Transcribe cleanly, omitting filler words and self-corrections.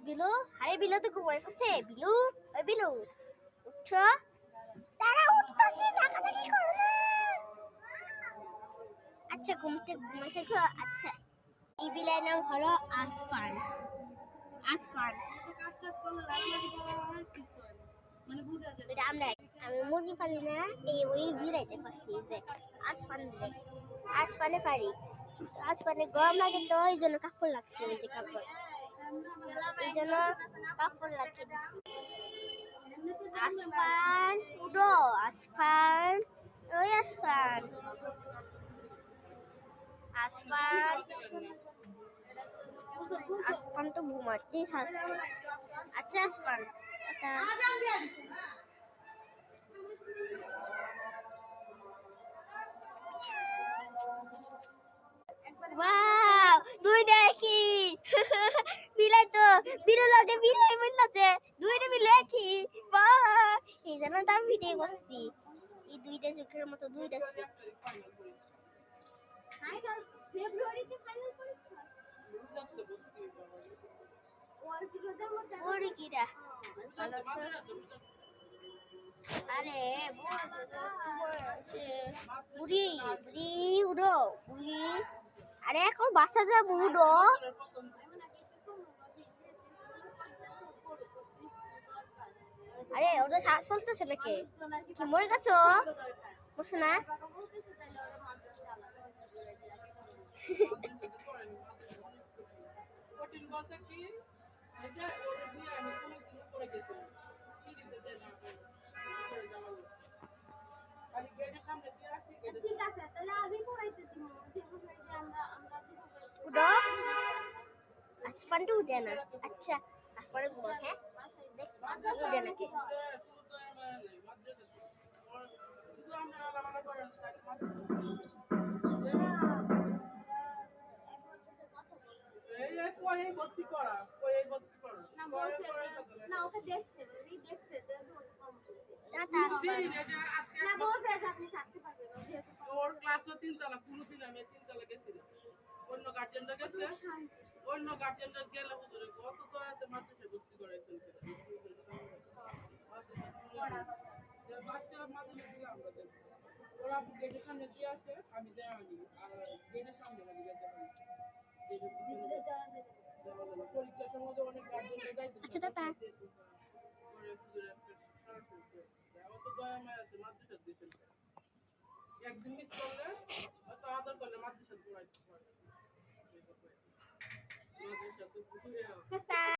বিলু, আরে বিলু তো ঘুমাই পড়ছে। বিলু, ওই বিলু, উঠো। তারা উঠতেছি, ডাকাডাকি করো না। আচ্ছা ঘুমাই থাকো। আচ্ছা, এই বিলের নাম হলো আসফান। আসফান এটা আমি মুরগি পালি না, এই ওই বিলাইতে পারছি যে আসফান দিলে আসফানে পারি। আসফানে গরম লাগে তো এই জন্য কাপড় লাগছে, ওই যে কাপড়, এই জন্য কাপড় লাগিয়ে দিছি। আসফান উড়ো, আসফান, ওই আসফান, আসফান, আসফান তো ঘুমাতেই থাকছে। আচ্ছা আসফান, ওয়াও, দুই দেখি বিলাই তো, বিলু লাগে বিলাই বললাছে, দুইটা মিলে কি বাহ, এই জন্য তো আমি ভিডিও করছি। এই দুইটা চোখের মতো দুইটা চোখ। ফেব্রুয়ারিতে ফাইনাল পরীক্ষা, ওরে কিরা ভালো আছে। আরে বুড়ি বুড়ি উড়ো, বুড়ি, আরে এখন বাসা যাবো, উড়ো। আরে ওটা শ্বাস চলতেছে নাকি, কি মরে গেছো বসো না। ঠিক আছে, তাহলে আমি পড়াইতে দিব যেভাবে যে আমরা উড়ো। আসফানটা উড়ে না। আচ্ছা আসফান ঘুমা, হ্যাঁ দেখ উড়ে নাকি। ওর ক্লাসও তিনতলা, কোনোদিন আমি তিনতলা গেছিলাম, অন্য গার্জেনরা গেছে, অন্য গার্জেনরা গেলে হুজুরে কত তো এত মাদ্রাসা ভর্তি করাইছেন, বাচ্চা মাদ্রাসা দিয়ে আমরা দেখবো, ওরা গেটের সামনে দিয়ে আসে, আমি দেওয়া আনি, আর গেটের সামনে আমি যেতে পারি, পরীক্ষার সময় তো অনেক গার্জেনরা যাইতে আচ্ছা দাদা, একদিন মিস করলে অত আদর করলে মাদ্রাসা ঘুরাইতে পারে, মাদ্রাসা তো ঘুরে